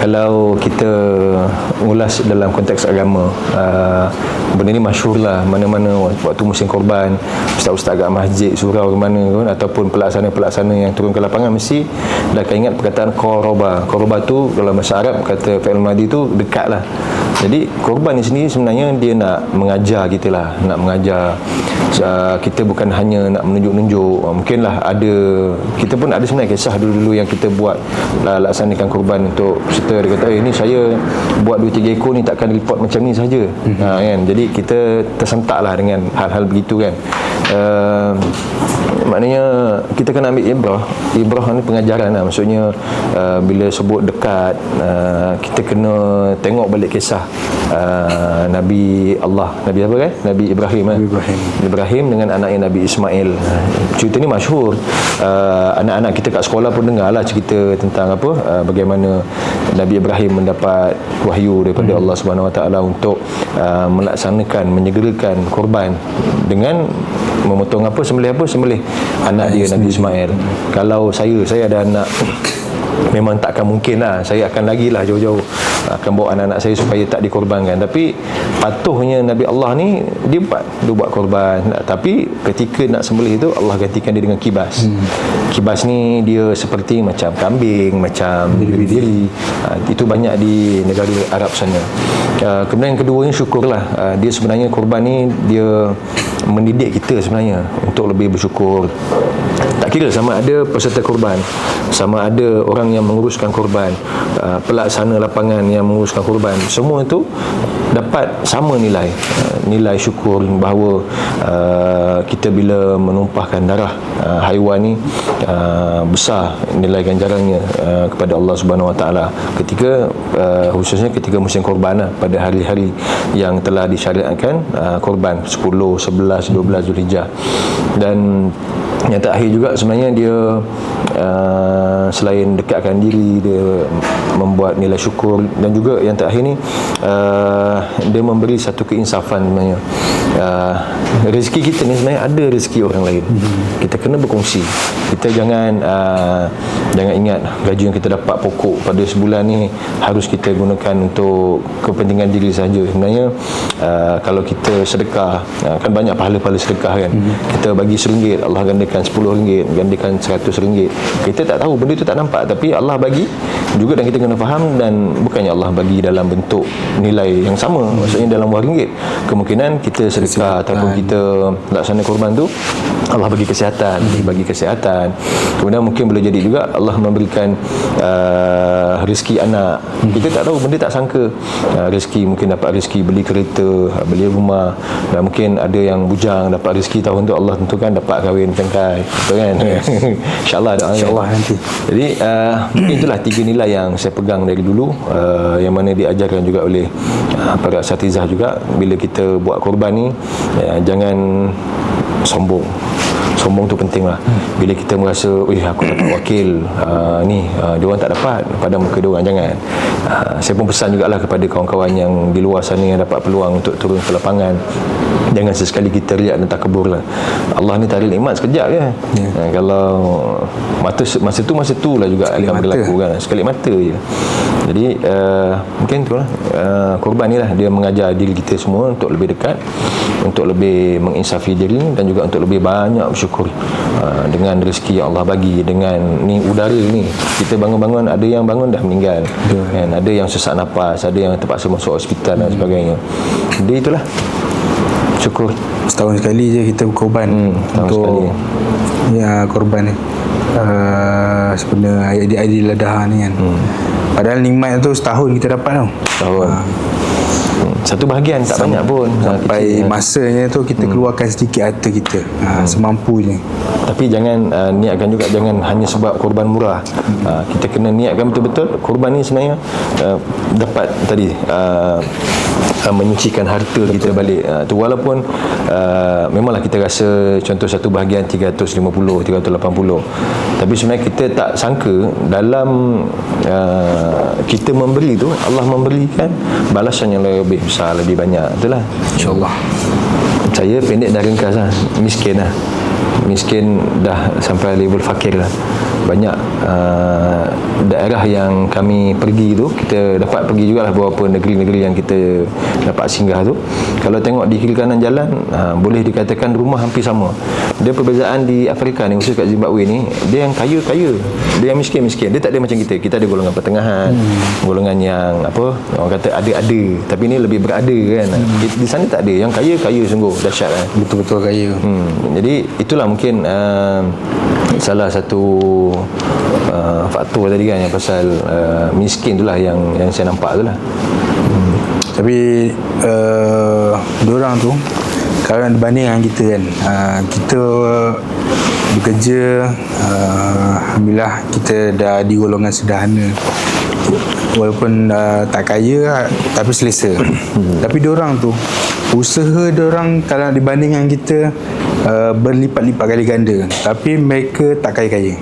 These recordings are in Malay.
kalau kita ulas dalam konteks agama, benda ni masyhur lah, mana-mana waktu musim korban, ustaz-ustaz kat masjid, surau ke mana kan, ataupun pelaksana-pelaksana yang turun ke lapangan mesti dah akan ingat perkataan qoroba. Qoroba tu dalam bahasa Arab, kata fi'il madi tu dekat lah. Jadi korban ni sendiri sebenarnya dia nak mengajar kita lah, nak mengajar kita, bukan hanya nak menunjuk-nunjuk. Mungkinlah ada, kita pun ada sebenarnya kisah dulu-dulu yang kita buat laksanakan korban untuk serta dia kata, ni saya buat 2-3 ekor ni takkan report macam ni saja. Kan? Jadi kita tersentak lah dengan hal-hal begitu kan. Maknanya kita kena ambil ibrah ni pengajaran lah. Maksudnya bila sebut dekat, kita kena tengok balik kisah Nabi apa kan? Nabi Ibrahim dengan anaknya Nabi Ismail. Cerita ni masyhur. Anak-anak kita kat sekolah pun dengar lah cerita tentang bagaimana Nabi Ibrahim mendapat wahyu daripada Allah Subhanahu Wa Taala untuk melaksanakan, menyegerakan korban dengan memotong sembelih anak dia Nabi Ismail. Kalau saya ada anak, memang takkan mungkin lah, saya akan lagilah jauh-jauh akan bawa anak-anak saya supaya tak dikorbankan. Tapi patuhnya Nabi Allah ni dia buat korban, tapi ketika nak sembelih itu Allah gantikan dia dengan kibas. Kibas ni dia seperti macam kambing, macam diri. Itu banyak di negara Arab sana. Kemudian yang kedua ni syukurlah. Dia sebenarnya korban ni dia mendidik kita sebenarnya untuk lebih bersyukur. Tak kira sama ada peserta korban, sama ada orang yang menguruskan korban, pelaksana lapangan yang menguruskan korban, semua itu dapat sama nilai syukur bahawa kita bila menumpahkan darah haiwan ni besar nilai ganjarannya kepada Allah Subhanahu Wa Taala ketika khususnya ketika musim korban lah, pada hari-hari yang telah disyariatkan korban 10, 11, 12 Zulhijjah. Dan yang terakhir juga sebenarnya dia selain dekatkan diri, dia membuat nilai syukur, dan juga yang terakhir ni dia memberi satu keinsafan sebenarnya. Rezeki kita ni sebenarnya ada rezeki orang lain. Kita kena berkongsi. Kita jangan ingat gaji yang kita dapat pokok pada sebulan ni harus kita gunakan untuk kepentingan diri saja. Sebenarnya kalau kita sedekah, kan banyak pahala-pahala sedekah kan. Kita bagi RM1, Allah gandakan RM10, gandakan RM100. Kita tak tahu, benda tu tak nampak, tapi Allah bagi juga, dan kita kena faham. Dan bukannya Allah bagi dalam bentuk nilai yang sama, maksudnya dalam RM1. Kemungkinan kita sedekah ataupun kita laksana korban tu Allah bagi kesihatan, kemudian mungkin boleh jadi juga Allah memberikan rezeki anak. Kita tak tahu, benda tak sangka. Rezeki, mungkin dapat rezeki beli kereta, beli rumah, dan mungkin ada yang bujang dapat rezeki tahun tu Allah tentukan dapat kahwin tengkai, betul kan? InsyaAllah nanti. Jadi mungkin itulah 3 nilai yang saya pegang dari dulu, yang mana diajarkan juga oleh para asatizah juga. Bila kita buat korban ni, jangan sombong tu penting lah. Bila kita merasa aku dapat wakil diorang tak dapat, pada muka diorang, jangan. Saya pun pesan jugalah kepada kawan-kawan yang di luar sana yang dapat peluang untuk turun ke lapangan, jangan sesekali kita riak dan takabur lah. Allah ni tarik nikmat sekejap je. Kalau masa tu lah juga akan berlaku kan, sekali mata je. Jadi mungkin tu lah, korban ni lah dia mengajar diri kita semua untuk lebih dekat, untuk lebih menginsafi diri, dan juga untuk lebih banyak bersyukur dengan rezeki yang Allah bagi. Dengan ni udara ni, kita bangun-bangun, ada yang bangun dah meninggal kan, ada yang sesak nafas, ada yang terpaksa masuk hospital dan sebagainya. Jadi itulah syukur. Setahun sekali je kita berkorban untuk korban ni. Sebenarnya Aidil Adha ni kan, padahal nikmat tu setahun kita dapat tau. Setahun. Satu bahagian tak banyak pun, sampai masanya tu kita keluarkan sedikit harta kita, semampunya. Tapi jangan niatkan juga, jangan hanya sebab korban murah. Kita kena niatkan betul-betul korban ni sebenarnya dapat tadi menyucikan harta kita balik. Tu walaupun memanglah kita rasa contoh satu bahagian 350, 380, tapi sebenarnya kita tak sangka dalam kita memberi tu, Allah memberikan balasan yang lebih besar, lebih banyak. Itulah, InsyaAllah. Saya pendek dan ringkas lah, miskin dah sampai level fakir lah. Banyak daerah yang kami pergi tu, kita dapat pergi jugalah beberapa negeri-negeri yang kita dapat singgah tu. Kalau tengok di kiri kanan jalan, boleh dikatakan rumah hampir sama. Dia perbezaan di Afrika ni, khusus kat Zimbabwe ni, dia yang kaya-kaya, dia yang miskin-miskin. Dia tak ada macam kita. Kita ada golongan pertengahan, golongan yang apa, orang kata ada-ada, tapi ni lebih berada kan. Di sana tak ada. Yang kaya-kaya sungguh dahsyat kan. Betul-betul kaya. Jadi itulah mungkin salah satu faktor tadi kan, yang pasal miskin itulah yang saya nampak itulah. Tapi diorang tu sekarang berbanding dengan kita kan, kita bekerja, alhamdulillah kita dah di golongan sederhana, walaupun tak kaya tapi selesa. Tapi diorang tu, usaha diorang kalau dibanding dengan kita berlipat-lipat kali ganda, tapi mereka tak kaya-kaya.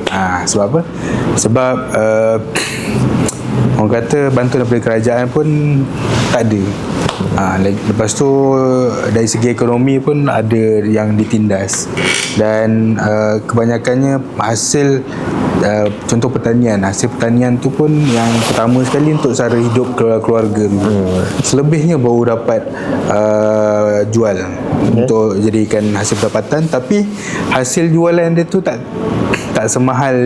Sebab apa? Sebab orang kata bantuan daripada kerajaan pun tak ada. Lepas tu dari segi ekonomi pun ada yang ditindas, dan kebanyakannya hasil contoh pertanian, hasil pertanian tu pun yang pertama sekali untuk sara hidup keluarga dulu. Selebihnya baru dapat jual untuk jadikan hasil pendapatan, tapi hasil jualan dia tu tak semahal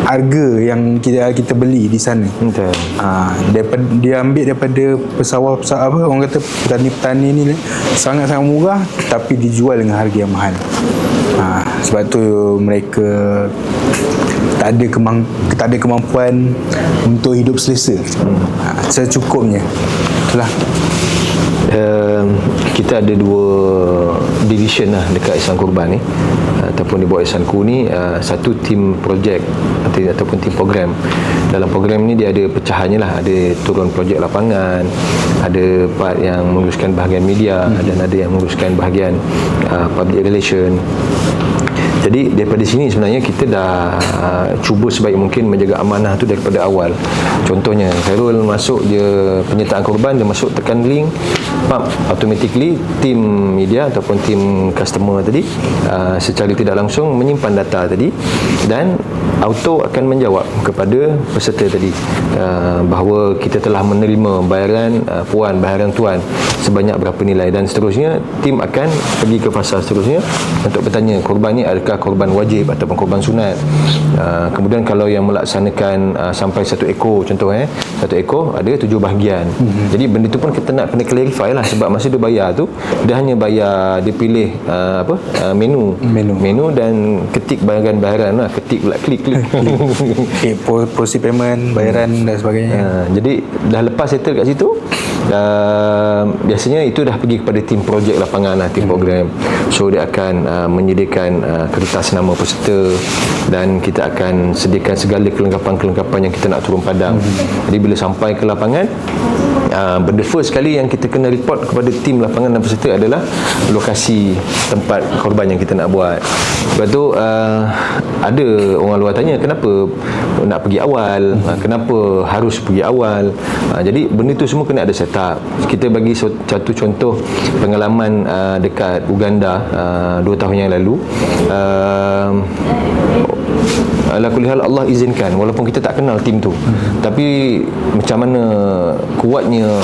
harga yang kita beli di sana. Betul. Dia ambil daripada pesawah apa, orang kata petani-petani ni sangat-sangat murah, tapi dijual dengan harga yang mahal. Sebab tu mereka tak ada kemampuan untuk hidup selesa. Secukupnya. Itulah. Kita ada 2 division lah dekat Ihsan Korban ni, ataupun di bawah Ihsanku ni. Satu tim projek ataupun tim program. Dalam program ni dia ada pecahannya lah, ada turun projek lapangan, ada part yang menguruskan bahagian media, dan ada yang menguruskan bahagian public relation. Jadi daripada sini sebenarnya kita dah cuba sebaik mungkin menjaga amanah tu daripada awal. Contohnya Khairul masuk je penyertaan korban, dia masuk tekan link, automatically tim media ataupun tim customer tadi secara tidak langsung menyimpan data tadi, dan auto akan menjawab kepada peserta tadi bahawa kita telah menerima bayaran puan, bayaran tuan sebanyak berapa nilai, dan seterusnya tim akan pergi ke fasa seterusnya untuk bertanya korban ni adakah korban wajib ataupun korban sunat. Kemudian kalau yang melaksanakan sampai 1 ekor contoh 1 ekor ada 7 bahagian. Jadi benda tu pun kita nak kena clarify lah, sebab masa dia bayar tu dia hanya bayar, dia pilih menu dan ketik bayaran lah, ketik pula klik proses payment, bayaran dan sebagainya. Jadi dah lepas settle kat situ, biasanya itu dah pergi kepada tim projek lapangan lah, tim program. So dia akan menyediakan kertas nama peserta, dan kita akan sediakan segala kelengkapan-kelengkapan yang kita nak turun padang. Jadi bila sampai ke lapangan, benda first sekali yang kita kena report kepada tim lapangan dan peserta adalah lokasi tempat korban yang kita nak buat. Lepas tu ada orang luar tanya kenapa nak pergi awal, kenapa harus pergi awal. Jadi benda tu semua kena ada setup. Kita bagi satu contoh pengalaman dekat Uganda 2 tahun yang lalu. Ala kulli hal Allah izinkan, walaupun kita tak kenal tim tu, tapi macam mana kuatnya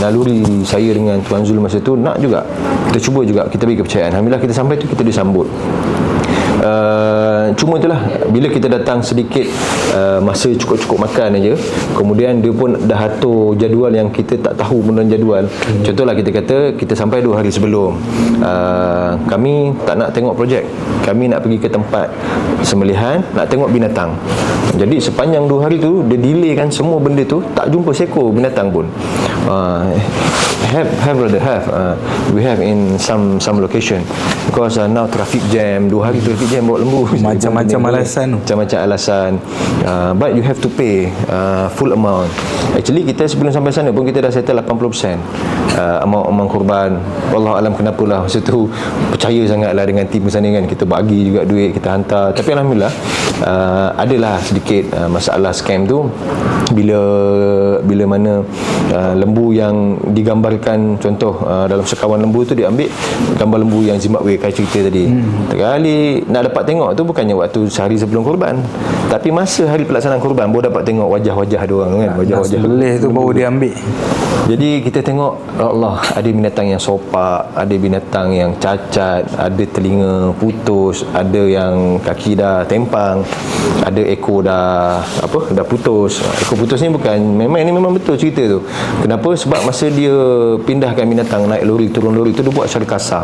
naluri saya dengan Tuan Zul masa tu, nak juga kita cuba juga, kita bagi kepercayaan. Alhamdulillah kita sampai tu kita disambut. Cuma itulah, bila kita datang sedikit masa cukup-cukup makan aja, kemudian dia pun dah atur jadual yang kita tak tahu benda jadual. Contohlah kita kata kita sampai 2 hari sebelum, kami tak nak tengok projek, kami nak pergi ke tempat sembelihan, nak tengok binatang. Jadi sepanjang 2 hari tu dia delay kan semua benda tu, tak jumpa seekor binatang pun. We have in some location because now traffic jam, 2 hari traffic jam bawa lembu, macam-macam alasan, macam-macam alasan. But you have to pay full amount. Actually kita sebelum sampai sana pun kita dah settle 80% amount korban. Wallahu alam kenapalah masa tu percaya sangatlah dengan tim sana kan, kita bagi juga duit, kita hantar. Tapi alhamdulillah adalah sedikit masalah scam tu bila mana lembu yang digambarkan, contoh dalam sekawan lembu tu dia ambil gambar lembu yang Zimbabwe kayak cerita tadi. Kali nak dapat tengok tu bukannya hanya waktu sehari sebelum korban, tapi masa hari pelaksanaan korban baru dapat tengok wajah-wajah diorang kan, wajah-wajah sembelih tu baru dia ambil. Jadi kita tengok, Allah, ada binatang yang sopak, ada binatang yang cacat, ada telinga putus, ada yang kaki dah tempang, ada ekor dah putus. Ekor putus ni ini memang betul cerita tu. Kenapa? Sebab masa dia pindahkan binatang naik lori turun lori tu, dia buat secara kasar.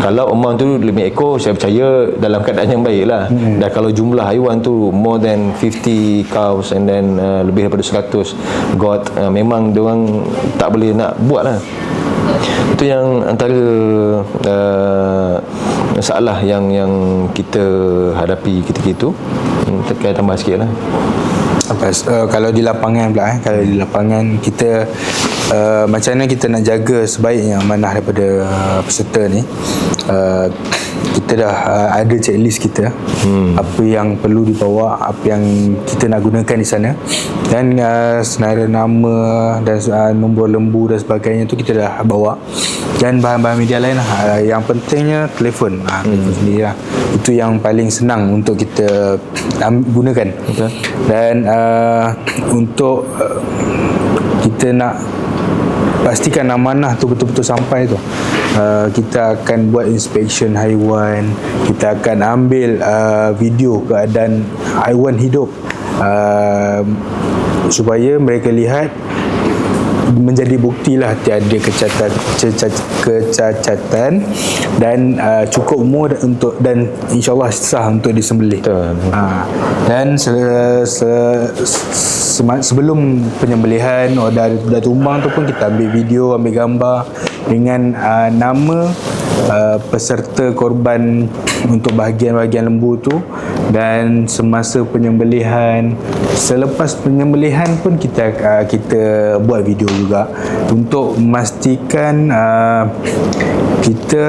Kalau amount tu 5 ekor, saya percaya dalam keadaan yang baik lah. Dan kalau jumlah haiwan tu more than 50 cows and then lebih daripada 100 goat, memang diorang tak boleh nak buat lah. Itu yang antara masalah yang kita hadapi ketika itu. Terkait tambah sikit lah. Kalau di lapangan pula kalau di lapangan kita macam mana kita nak jaga sebaiknya amanah daripada peserta ni, kita dah ada checklist kita, apa yang perlu dibawa, apa yang kita nak gunakan di sana, dan senara nama dan nombor lembu dan sebagainya tu kita dah bawa, dan bahan-bahan media lain lah. Yang pentingnya telefon, telefon sendiri lah. Itu yang paling senang untuk kita gunakan. Dan untuk kita nak pastikan amanah tu betul-betul sampai tu, kita akan buat inspection haiwan, kita akan ambil video keadaan haiwan hidup, supaya mereka lihat, menjadi buktilah tiada kecacatan dan cukup umur untuk, dan insyaAllah sah untuk disembelih. Dan sebelum penyembelihan dah tumbang tu pun kita ambil video, ambil gambar dengan nama peserta korban untuk bahagian-bahagian lembu tu, dan semasa penyembelihan, selepas penyembelihan pun kita buat video juga untuk memastikan kita,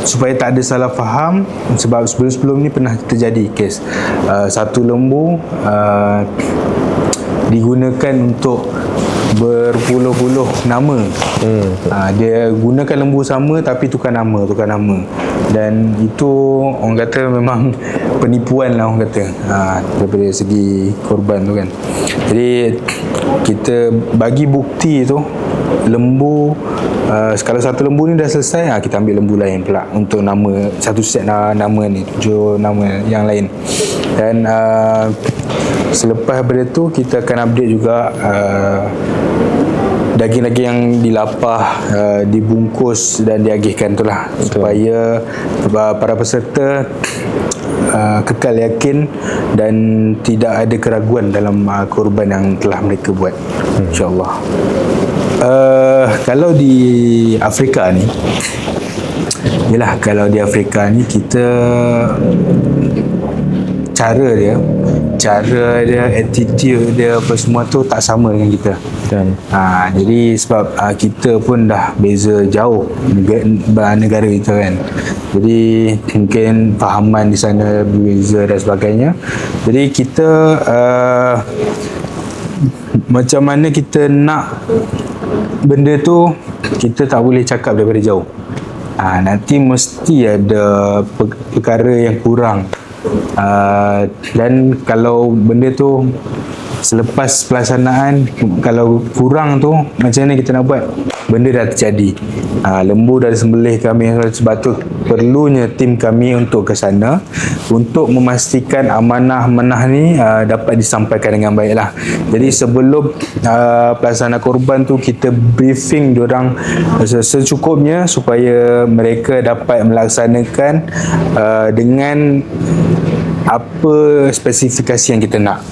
supaya tak ada salah faham. Sebab sebelum-sebelum ni pernah terjadi kes satu lembu digunakan untuk berpuluh-puluh nama. Dia gunakan lembu sama tapi tukar nama, dan itu orang kata memang penipuan lah orang kata, daripada segi korban tu kan. Jadi kita bagi bukti tu, lembu, kalau satu lembu ni dah selesai, kita ambil lembu lain pula untuk nama, satu set nama ni, 7 nama yang lain. Dan selepas daripada tu kita akan update juga daging-daging yang dilapah, dibungkus dan diagihkan tu lah, supaya para peserta kekal yakin dan tidak ada keraguan dalam korban yang telah mereka buat, insyaAllah. Kalau di Afrika ni, kalau di Afrika ni kita cara dia, attitude dia, apa semua tu tak sama dengan kita. Jadi sebab kita pun dah beza jauh negara kita kan. Jadi mungkin fahaman di sana berbeza dan sebagainya. Jadi kita macam mana kita nak benda tu, kita tak boleh cakap daripada jauh. Nanti mesti ada perkara yang kurang. Dan kalau benda tu selepas pelaksanaan, kalau kurang tu, macam mana kita nak buat? Benda dah terjadi, lembu dah disembelih kami, sebab tu perlunya tim kami untuk ke sana untuk memastikan amanah-amanah ni dapat disampaikan dengan baik lah. Jadi sebelum pelaksanaan korban tu, kita briefing diorang secukupnya supaya mereka dapat melaksanakan dengan apa spesifikasi yang kita nak,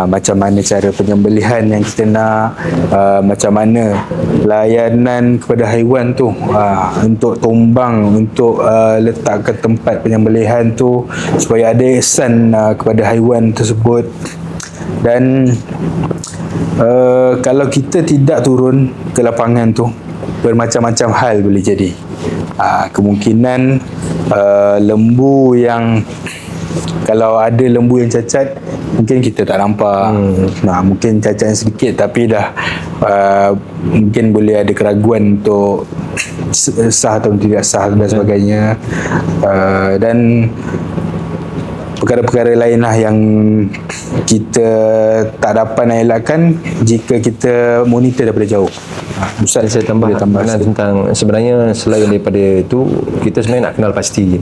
macam mana cara penyembelihan yang kita nak, macam mana pelayanan kepada haiwan tu, untuk tombang, untuk letak ke tempat penyembelihan tu supaya ada ihsan kepada haiwan tersebut. Dan kalau kita tidak turun ke lapangan tu, bermacam-macam hal boleh jadi. Kemungkinan lembu yang, kalau ada lembu yang cacat, mungkin kita tak nampak. Mungkin cacat sedikit tapi dah mungkin boleh ada keraguan untuk sah atau tidak sah dan sebagainya. Dan perkara-perkara lain lah yang kita tak dapat nak elakkan jika kita monitor daripada jauh. Ustaz, saya tambah tentang sebenarnya selain daripada itu, kita sebenarnya nak kenal pasti.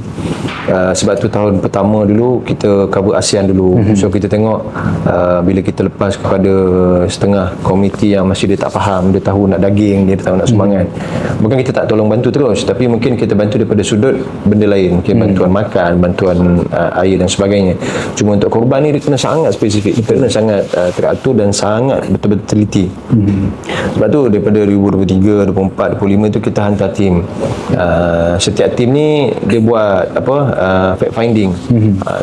Sebab tu tahun pertama dulu kita cover ASEAN dulu. So kita tengok bila kita lepas kepada setengah komuniti yang masih dia tak faham, dia tahu nak daging, dia tahu nak sumbangan. Bukan kita tak tolong bantu terus, tapi mungkin kita bantu daripada sudut benda lain, mungkin bantuan makan, bantuan air dan sebagainya. Cuma untuk korban ni dia kena sangat spesifik, kena sangat teratur dan sangat betul-betul teliti. Sebab tu daripada 2023, 24, 25 tu kita hantar tim. Setiap tim ni dia buat fact finding.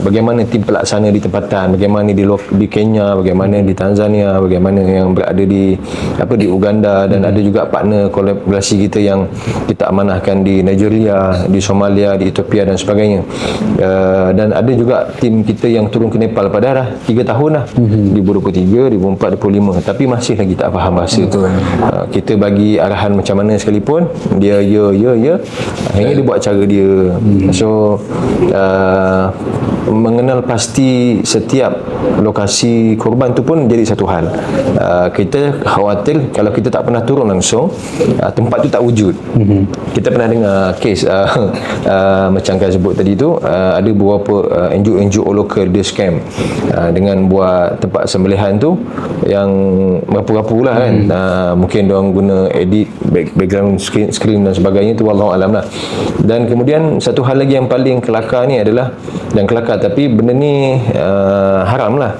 Bagaimana tim pelaksana di tempatan, bagaimana di Kenya, bagaimana di Tanzania, bagaimana yang berada di Uganda, dan ada juga partner kolaborasi kita yang kita amanahkan di Nigeria, di Somalia, di Ethiopia dan sebagainya. Dan ada juga tim kita yang turun ke Nepal pada dah 3 tahun dah, 2023, 2024, 2025, tapi masih lagi tak faham bahasa. Kita bagi arahan macam mana sekalipun, dia akhirnya dia buat cara dia. So mengenal pasti setiap lokasi korban tu pun jadi satu hal. Kita khawatir kalau kita tak pernah turun langsung, tempat tu tak wujud. Kita pernah dengar kes macam Kak sebut tadi tu, ada beberapa NGO lokal dia scam dengan buat tempat sembelihan tu yang rapu-rapu lah kan. Mungkin diorang guna edit background screen dan sebagainya tu, wallahualam lah. Dan kemudian satu hal lagi yang paling kelakar ni adalah, dan kelakar tapi benda ni haram lah,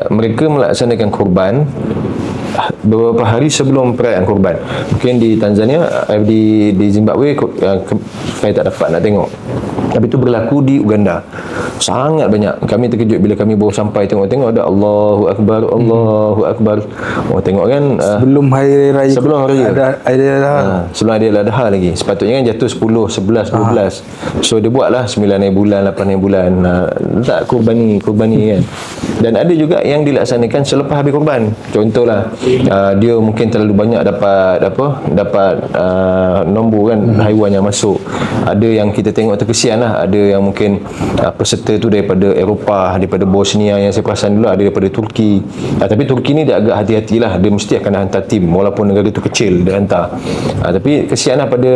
mereka melaksanakan korban beberapa hari sebelum perayaan korban. Mungkin di Tanzania, di Zimbabwe saya tak dapat nak tengok, tapi itu berlaku di Uganda. Sangat banyak. Kami terkejut bila kami baru sampai, tengok ada Allahu Akbar, Allahu Akbar. Tengok kan, sebelum hari raya, sebelum hari raya, sebelum hari adha lagi. Sepatutnya kan jatuh 10, 11, 12. So dia buatlah 9 hari bulan, 8 hari bulan, tak kurbani kan. Dan ada juga yang dilaksanakan selepas habis korban. Contohlah, dia mungkin terlalu banyak dapat nombor kan, haiwan yang masuk. Ada yang kita tengok terkesian lah, ada yang mungkin peserta tu daripada Eropah, daripada Bosnia yang saya perasan dulu, ada daripada Turki. Tapi Turki ni dia agak hati-hatilah, dia mesti akan hantar tim walaupun negara tu kecil, dia hantar. Tapi kesian lah pada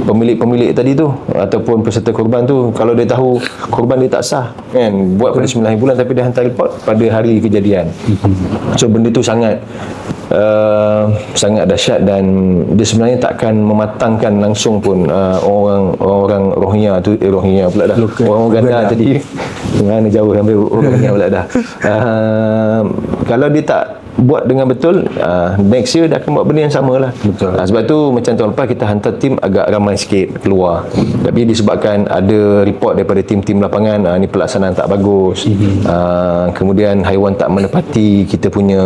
pemilik tadi tu ataupun peserta korban tu, kalau dia tahu korban dia tak sah kan, buat pada 9 bulan tapi dia hantar report pada hari kejadian. So benda tu sangat dahsyat, dan dia sebenarnya takkan mematangkan langsung pun orang Rohingya tu, Rohingya pula dah, orang Uganda tadi, mana jauh sampai Rohingya pula dah. Kalau dia tak buat dengan betul, next year dia akan buat benda yang sama lah. Sebab tu macam tahun lepas kita hantar tim agak ramai sikit keluar, tapi disebabkan ada report daripada tim-tim lapangan, ni pelaksanaan tak bagus, kemudian haiwan tak menepati kita punya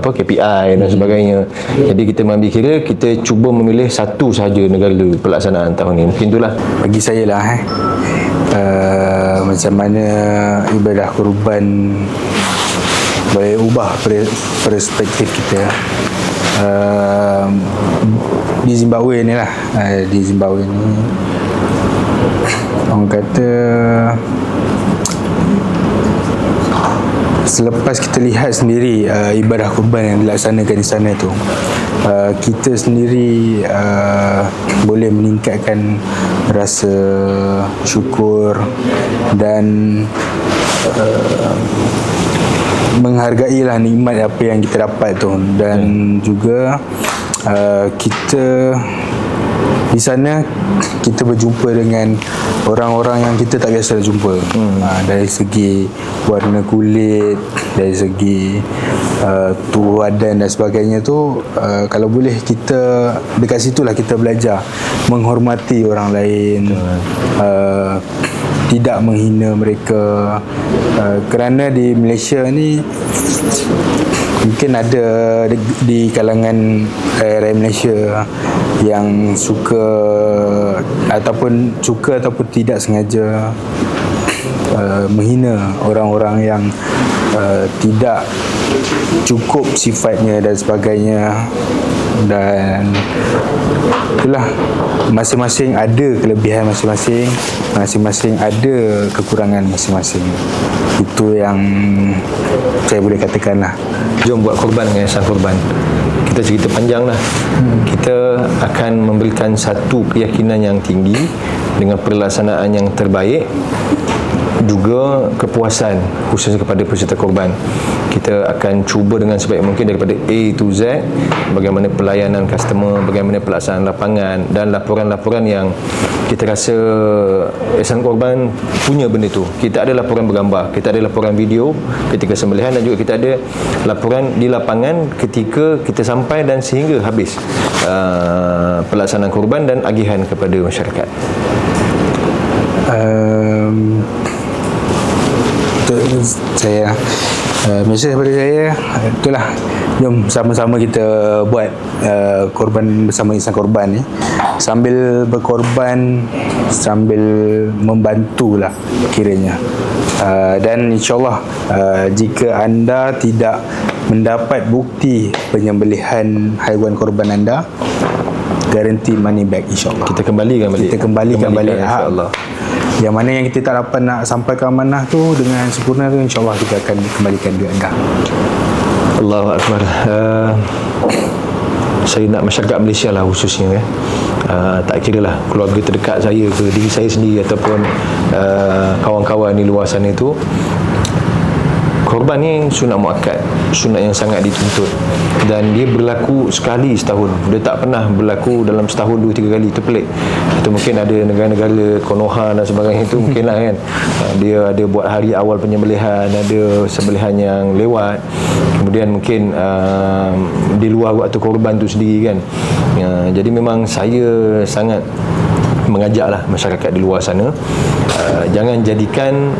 KPI dan sebagainya. Jadi kita mengambil kira, kita cuba memilih satu sahaja negara pelaksanaan tahun ni. Mungkin itulah bagi saya lah macam mana ibadah kurban boleh ubah perspektif kita. Di Zimbabwe ni lah, di Zimbabwe ni orang kata selepas kita lihat sendiri ibadah kurban yang dilaksanakan di sana tu, kita sendiri boleh meningkatkan rasa syukur dan menghargailah nikmat apa yang kita dapat tu. Dan juga kita di sana kita berjumpa dengan orang-orang yang kita tak biasa jumpa. Dari segi warna kulit, dari segi tuadan dan sebagainya tu, kalau boleh kita dekat situlah kita belajar menghormati orang lain, tidak menghina mereka. Kerana di Malaysia ni mungkin ada di kalangan rakyat Malaysia yang suka ataupun tidak sengaja menghina orang-orang yang tidak cukup sifatnya dan sebagainya. Dan itulah, masing-masing ada kelebihan masing-masing, masing-masing ada kekurangan masing-masing. Itu yang saya boleh katakan lah. Jom buat korban dengan Yayasan Korban. Kita cerita panjang lah. Kita akan memberikan satu keyakinan yang tinggi dengan pelaksanaan yang terbaik, juga kepuasan khususnya kepada peserta korban. Kita akan cuba dengan sebaik mungkin daripada A to Z, bagaimana pelayanan customer, bagaimana pelaksanaan lapangan dan laporan-laporan yang kita rasa Yayasan Korban punya benda tu. Kita ada laporan bergambar, kita ada laporan video ketika sembelihan, dan juga kita ada laporan di lapangan ketika kita sampai dan sehingga habis pelaksanaan korban dan agihan kepada masyarakat. Saya mesej daripada saya itulah, jom sama-sama kita buat korban bersama Yayasan Korban ni, sambil berkorban sambil membantulah kiranya. Dan insyaAllah jika anda tidak mendapat bukti penyembelihan haiwan korban anda, garanti money back insyaAllah. Kita kembalikan balik insyaAllah. Yang mana yang kita tak dapat nak sampaikan amanah tu dengan sempurna tu, insyaAllah kita akan kembalikan duit anda. Allahu Akbar. Saya nak masyarakat Malaysia lah khususnya, tak kira lah keluarga terdekat saya ke diri saya sendiri ataupun kawan-kawan di luar sana itu, korban ni sunat muakkad, sunat yang sangat dituntut, dan dia berlaku sekali setahun. Dia tak pernah berlaku dalam setahun 2-3 kali. Itu pelik. Itu mungkin ada negara-negara Konoha dan sebagainya itu mungkin lah kan, dia ada buat hari awal penyembelihan, ada sembelihan yang lewat, kemudian mungkin di luar waktu korban tu sendiri kan. Jadi memang saya sangat mengajaklah masyarakat di luar sana, jangan jadikan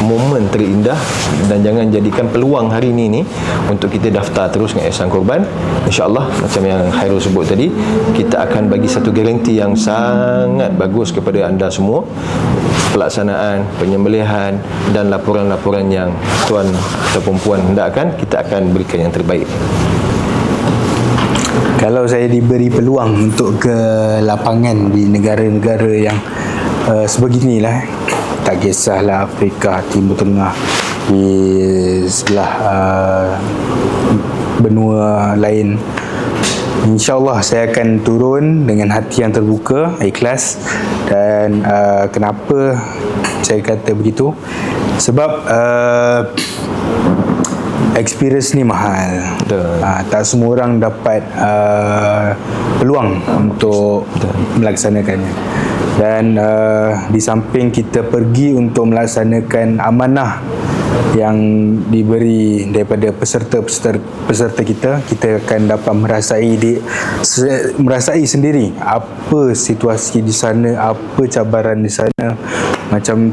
momen terindah dan jangan jadikan peluang hari ini untuk kita daftar terus dengan Yayasan Korban. InsyaAllah macam yang Khairul sebut tadi, kita akan bagi satu garanti yang sangat bagus kepada anda semua, pelaksanaan penyembelihan dan laporan-laporan yang tuan ataupun puan hendakkan, kita akan berikan yang terbaik. Kalau saya diberi peluang untuk ke lapangan di negara-negara yang sebeginilah, tak kisahlah Afrika, Timur Tengah, di sebelah benua lain, InsyaAllah saya akan turun dengan hati yang terbuka, ikhlas. Dan kenapa saya kata begitu? Sebab experience ni mahal. Tak semua orang dapat peluang untuk melaksanakannya. Dan di samping kita pergi untuk melaksanakan amanah yang diberi daripada peserta kita akan dapat merasai sendiri apa situasi di sana, apa cabaran di sana. Macam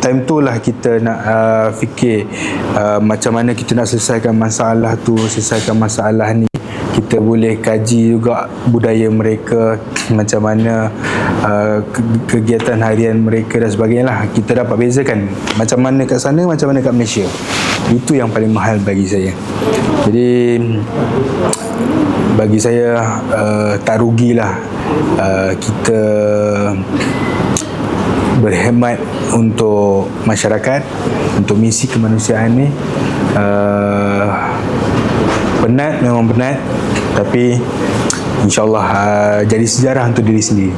time tu lah kita nak fikir macam mana kita nak selesaikan masalah tu, selesaikan masalah ni. Kita boleh kaji juga budaya mereka, macam mana kegiatan harian mereka dan sebagainya lah. Kita dapat bezakan macam mana kat sana, macam mana kat Malaysia. Itu yang paling mahal bagi saya. Jadi bagi saya tak rugilah kita berhemat untuk masyarakat, untuk misi kemanusiaan ni. Penat, memang penat, tapi InsyaAllah jadi sejarah untuk diri sendiri.